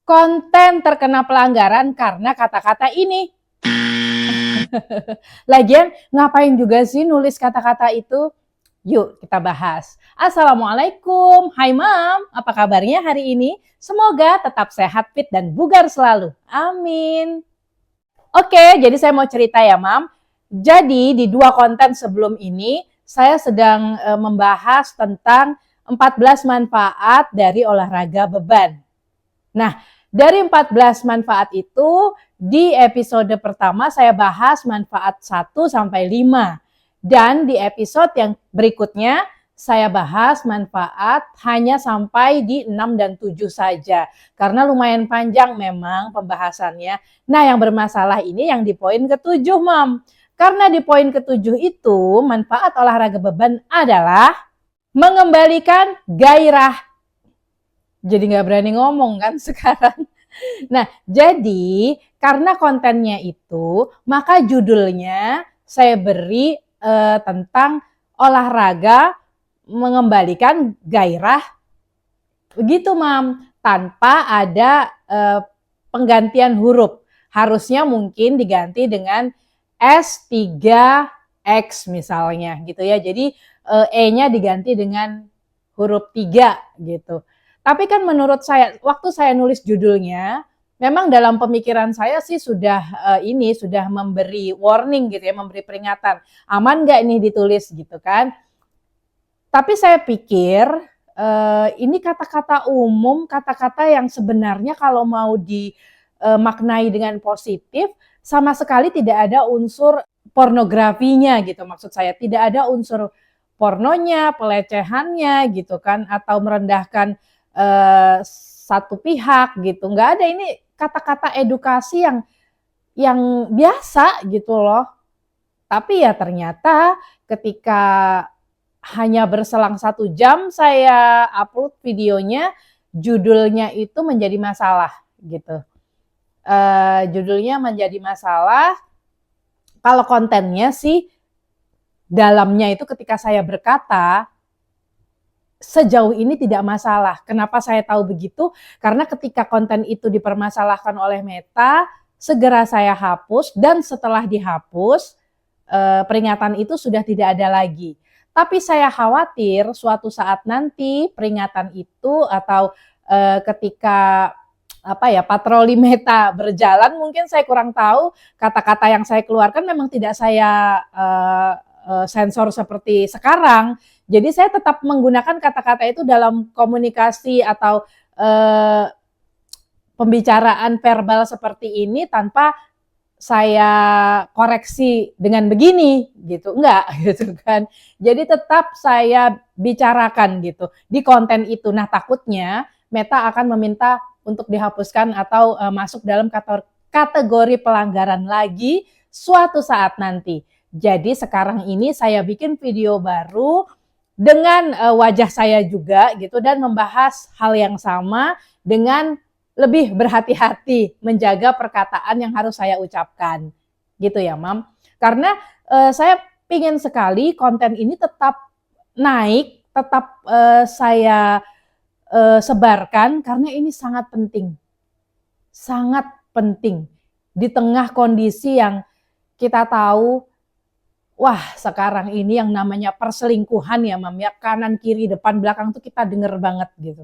Konten terkena pelanggaran karena kata-kata ini. Lagian ngapain juga sih nulis kata-kata itu? Yuk kita bahas. Assalamualaikum, hai Mam, apa kabarnya hari ini? Semoga tetap sehat, fit, dan bugar selalu. Amin. Oke, jadi saya mau cerita ya Mam. Jadi di dua konten sebelum ini, saya sedang membahas tentang 14 manfaat dari olahraga beban. Nah, dari 14 manfaat itu, di episode pertama saya bahas manfaat 1 sampai 5. Dan di episode yang berikutnya, saya bahas manfaat hanya sampai di 6 dan 7 saja. Karena lumayan panjang memang pembahasannya. Nah, yang bermasalah ini yang di poin ke-7, Mam. Karena di poin ke-7 itu, manfaat olahraga beban adalah mengembalikan gairah. Jadi nggak berani ngomong kan sekarang. Nah, jadi karena kontennya itu, maka judulnya saya beri tentang olahraga mengembalikan gairah. Begitu, Mam. Tanpa ada penggantian huruf. Harusnya mungkin diganti dengan S3X misalnya gitu ya. Jadi E-nya diganti dengan huruf 3 gitu. Tapi kan menurut saya, waktu saya nulis judulnya, memang dalam pemikiran saya sih sudah sudah memberi warning gitu ya, memberi peringatan. Aman nggak ini ditulis gitu kan? Tapi saya pikir ini kata-kata umum, kata-kata yang sebenarnya kalau mau dimaknai dengan positif, sama sekali tidak ada unsur pornografinya gitu maksud saya. Tidak ada unsur pornonya, pelecehannya gitu kan, atau merendahkan satu pihak gitu. Nggak ada, ini kata-kata edukasi yang biasa gitu loh. Tapi ya ternyata ketika hanya berselang 1 jam saya upload videonya, judulnya itu menjadi masalah gitu. Judulnya menjadi masalah. Kalau kontennya sih dalamnya itu ketika saya berkata sejauh ini tidak masalah. Kenapa saya tahu begitu? Karena ketika konten itu dipermasalahkan oleh Meta, segera saya hapus dan setelah dihapus peringatan itu sudah tidak ada lagi. Tapi saya khawatir suatu saat nanti peringatan itu atau ketika patroli Meta berjalan, mungkin saya kurang tahu, kata-kata yang saya keluarkan memang tidak saya sensor seperti sekarang. Jadi saya tetap menggunakan kata-kata itu dalam komunikasi atau pembicaraan verbal seperti ini tanpa saya koreksi dengan begini gitu, enggak gitu kan. Jadi tetap saya bicarakan gitu di konten itu. Nah, takutnya Meta akan meminta untuk dihapuskan atau masuk dalam kategori pelanggaran lagi suatu saat nanti. Jadi sekarang ini saya bikin video baru dengan wajah saya juga gitu dan membahas hal yang sama dengan lebih berhati-hati menjaga perkataan yang harus saya ucapkan. Gitu ya, Mam. Karena saya pingin sekali konten ini tetap naik, tetap saya sebarkan karena ini sangat penting. Sangat penting. Di tengah kondisi yang kita tahu, wah sekarang ini yang namanya perselingkuhan ya, Mam, ya, kanan, kiri, depan, belakang tuh kita denger banget gitu.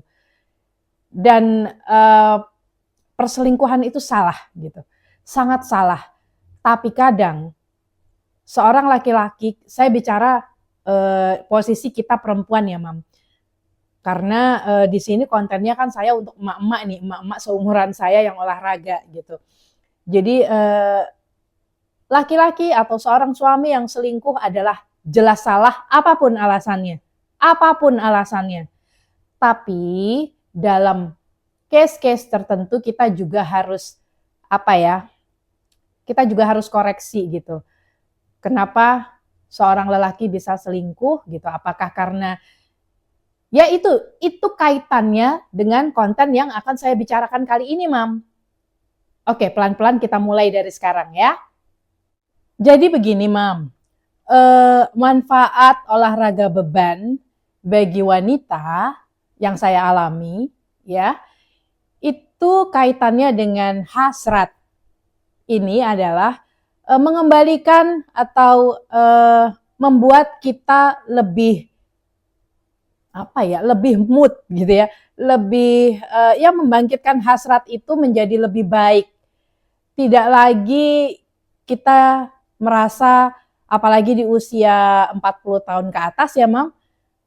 Dan perselingkuhan itu salah gitu, sangat salah. Tapi kadang seorang laki-laki, saya bicara posisi kita perempuan ya, Mam. Karena di sini kontennya kan saya untuk emak-emak nih, emak-emak seumuran saya yang olahraga gitu. Jadi laki-laki atau seorang suami yang selingkuh adalah jelas salah apapun alasannya. Apapun alasannya. Tapi dalam case-case tertentu kita juga harus kita juga harus koreksi gitu. Kenapa seorang lelaki bisa selingkuh gitu? Apakah karena ya itu kaitannya dengan konten yang akan saya bicarakan kali ini, Mam. Oke, pelan-pelan kita mulai dari sekarang ya. Jadi begini, Mam. Manfaat olahraga beban bagi wanita yang saya alami ya, itu kaitannya dengan hasrat. Ini adalah mengembalikan atau membuat kita lebih lebih mood gitu ya, lebih ya membangkitkan hasrat itu menjadi lebih baik. Tidak lagi kita merasa, apalagi di usia 40 tahun ke atas ya Mam,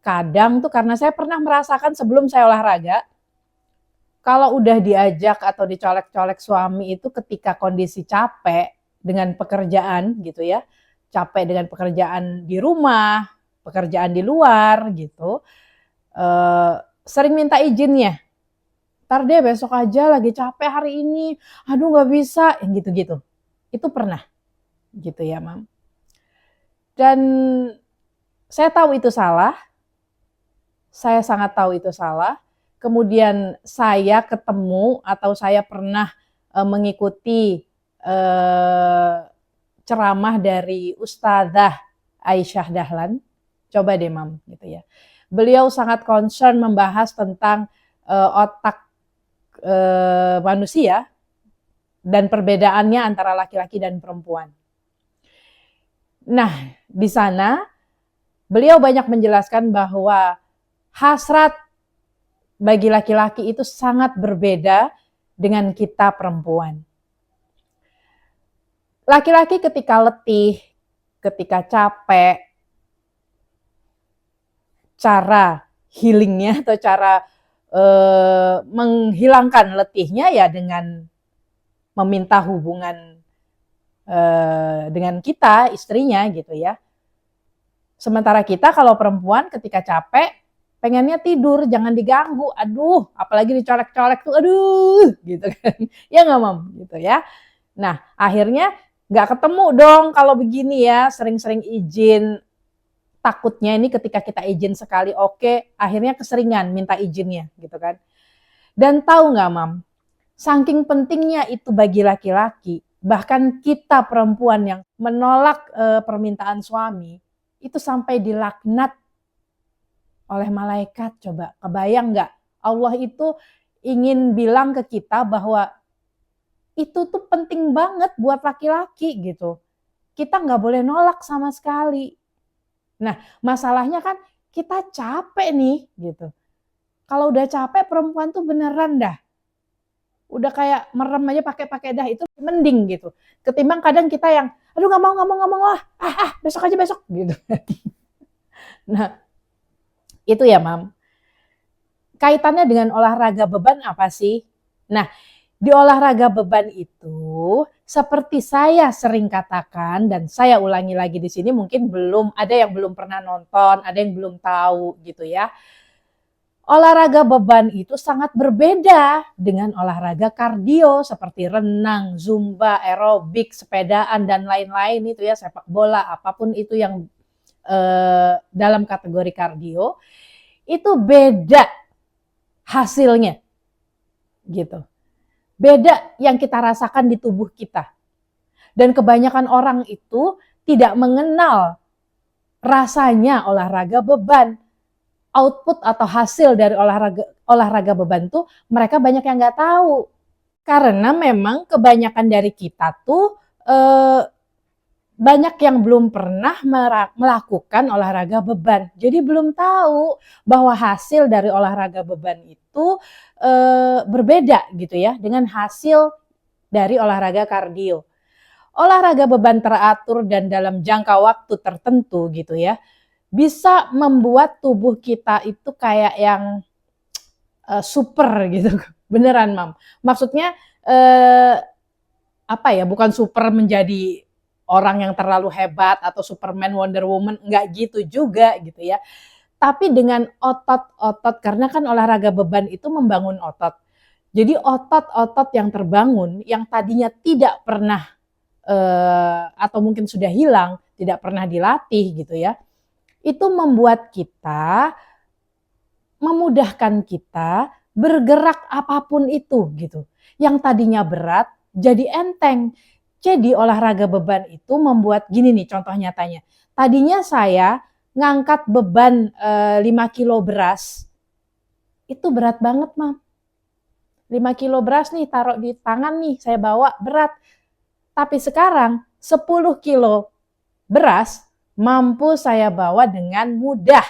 kadang tuh karena saya pernah merasakan sebelum saya olahraga, kalau udah diajak atau dicolek-colek suami itu ketika kondisi capek dengan pekerjaan gitu ya, capek dengan pekerjaan di rumah, pekerjaan di luar gitu, sering minta izinnya. Ntar deh besok aja lagi capek hari ini, aduh nggak bisa, yang gitu-gitu. Itu pernah gitu ya Mam. Dan saya tahu itu salah, saya sangat tahu itu salah. Kemudian saya ketemu atau saya pernah mengikuti ceramah dari Ustadzah Aisyah Dahlan. Coba deh Mam gitu ya. Beliau sangat concern membahas tentang otak manusia dan perbedaannya antara laki-laki dan perempuan. Nah, di sana beliau banyak menjelaskan bahwa hasrat bagi laki-laki itu sangat berbeda dengan kita perempuan. Laki-laki ketika letih, ketika capek, cara healingnya atau cara menghilangkan letihnya ya dengan meminta hubungan dengan kita, istrinya gitu ya. Sementara kita kalau perempuan ketika capek, pengennya tidur, jangan diganggu. Aduh, apalagi dicolek-colek tuh, aduh, gitu kan. Ya nggak Mam, gitu ya. Nah, akhirnya nggak ketemu dong kalau begini ya, sering-sering izin. Takutnya ini ketika kita izin sekali oke, akhirnya keseringan minta izinnya gitu kan. Dan tahu nggak Mam, saking pentingnya itu bagi laki-laki, bahkan kita perempuan yang menolak permintaan suami, itu sampai dilaknat oleh malaikat. Coba kebayang nggak? Allah itu ingin bilang ke kita bahwa itu tuh penting banget buat laki-laki gitu. Kita nggak boleh nolak sama sekali. Nah, masalahnya kan kita capek nih gitu. Kalau udah capek perempuan tuh beneran dah. Udah kayak merem aja pakai dah itu mending gitu. Ketimbang kadang kita yang aduh nggak mau lah. Besok aja besok gitu. Nah, itu ya Mam. Kaitannya dengan olahraga beban apa sih? Nah, di olahraga beban itu seperti saya sering katakan dan saya ulangi lagi di sini, mungkin belum ada yang belum pernah nonton, ada yang belum tahu gitu ya. Olahraga beban itu sangat berbeda dengan olahraga kardio seperti renang, zumba, aerobik, sepedaan dan lain-lain itu ya, sepak bola, apapun itu yang dalam kategori kardio itu beda hasilnya gitu. Beda yang kita rasakan di tubuh kita. Dan kebanyakan orang itu tidak mengenal rasanya olahraga beban. Output atau hasil dari olahraga beban tuh mereka banyak yang nggak tahu. Karena memang kebanyakan dari kita tuh banyak yang belum pernah melakukan olahraga beban. Jadi belum tahu bahwa hasil dari olahraga beban itu berbeda gitu ya dengan hasil dari olahraga kardio. Olahraga beban teratur dan dalam jangka waktu tertentu gitu ya, bisa membuat tubuh kita itu kayak yang super gitu. Beneran Mam. Maksudnya bukan super menjadi orang yang terlalu hebat atau Superman, Wonder Woman, enggak gitu juga gitu ya. Tapi dengan otot-otot, karena kan olahraga beban itu membangun otot. Jadi otot-otot yang terbangun, yang tadinya tidak pernah atau mungkin sudah hilang, tidak pernah dilatih gitu ya, itu memudahkan kita bergerak apapun itu gitu. Yang tadinya berat jadi enteng. Jadi olahraga beban itu membuat gini nih contoh nyatanya. Tadinya saya ngangkat beban 5 kilo beras, itu berat banget Mam. 5 kilo beras nih taruh di tangan nih, saya bawa berat. Tapi sekarang 10 kilo beras mampu saya bawa dengan mudah.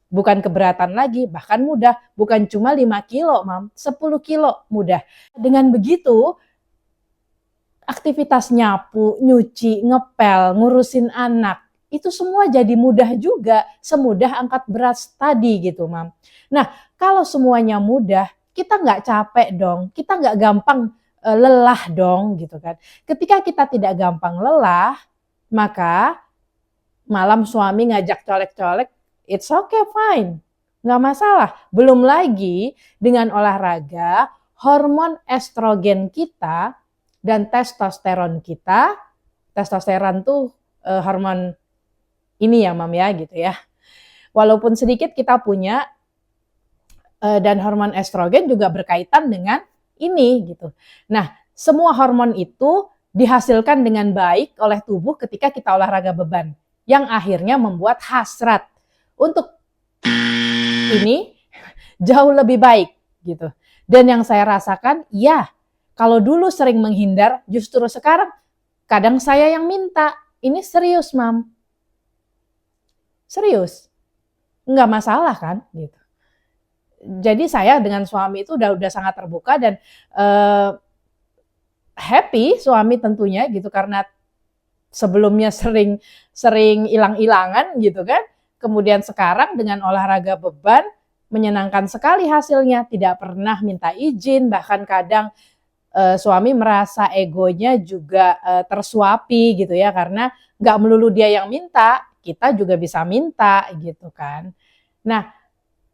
Bukan keberatan lagi, bahkan mudah. Bukan cuma 5 kilo, Mam, 10 kilo mudah. Dengan begitu, aktivitas nyapu, nyuci, ngepel, ngurusin anak, itu semua jadi mudah juga, semudah angkat beras tadi gitu, Mam. Nah, kalau semuanya mudah, kita nggak capek dong, kita nggak gampang lelah dong gitu kan. Ketika kita tidak gampang lelah, maka malam suami ngajak colek-colek, it's okay, fine, nggak masalah. Belum lagi dengan olahraga, hormon estrogen kita dan testosteron kita, testosteron tuh hormon ini ya Mam ya gitu ya. Walaupun sedikit kita punya, dan hormon estrogen juga berkaitan dengan ini gitu. Nah, semua hormon itu dihasilkan dengan baik oleh tubuh ketika kita olahraga beban, yang akhirnya membuat hasrat untuk ini jauh lebih baik gitu. Dan yang saya rasakan, ya kalau dulu sering menghindar, justru sekarang kadang saya yang minta. Ini serius, Mam. Serius. Nggak masalah kan gitu. Jadi saya dengan suami itu udah sangat terbuka dan happy suami tentunya gitu, karena sebelumnya sering hilang-hilangan gitu kan. Kemudian sekarang dengan olahraga beban menyenangkan sekali hasilnya, tidak pernah minta izin, bahkan kadang suami merasa egonya juga tersuapi gitu ya, karena nggak melulu dia yang minta, kita juga bisa minta gitu kan. Nah,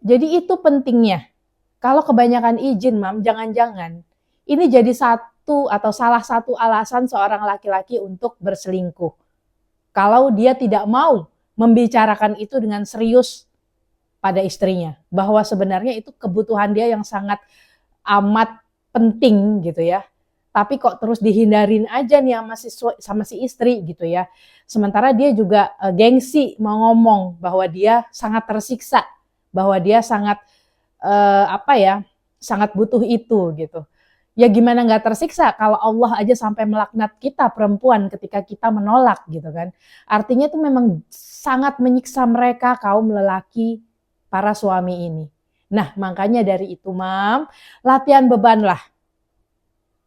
jadi itu pentingnya. Kalau kebanyakan izin, Mam, jangan-jangan ini jadi satu atau salah satu alasan seorang laki-laki untuk berselingkuh. Kalau dia tidak mau membicarakan itu dengan serius pada istrinya, bahwa sebenarnya itu kebutuhan dia yang sangat amat penting gitu ya. Tapi kok terus dihindarin aja nih sama si istri gitu ya. Sementara dia juga gengsi mau ngomong bahwa dia sangat tersiksa, bahwa dia sangat sangat butuh itu gitu. Ya gimana nggak tersiksa kalau Allah aja sampai melaknat kita perempuan ketika kita menolak gitu kan. Artinya itu memang sangat menyiksa mereka kaum lelaki para suami ini. Nah makanya dari itu Mam, latihan bebanlah.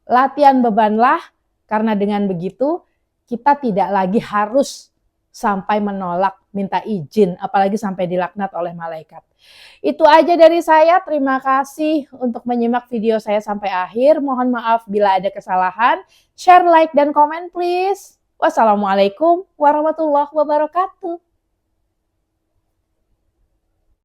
Latihan bebanlah, karena dengan begitu kita tidak lagi harus sampai menolak, minta izin, apalagi sampai dilaknat oleh malaikat. Itu aja dari saya, terima kasih untuk menyimak video saya sampai akhir. Mohon maaf bila ada kesalahan. Share, like, dan komen please. Wassalamualaikum warahmatullahi wabarakatuh.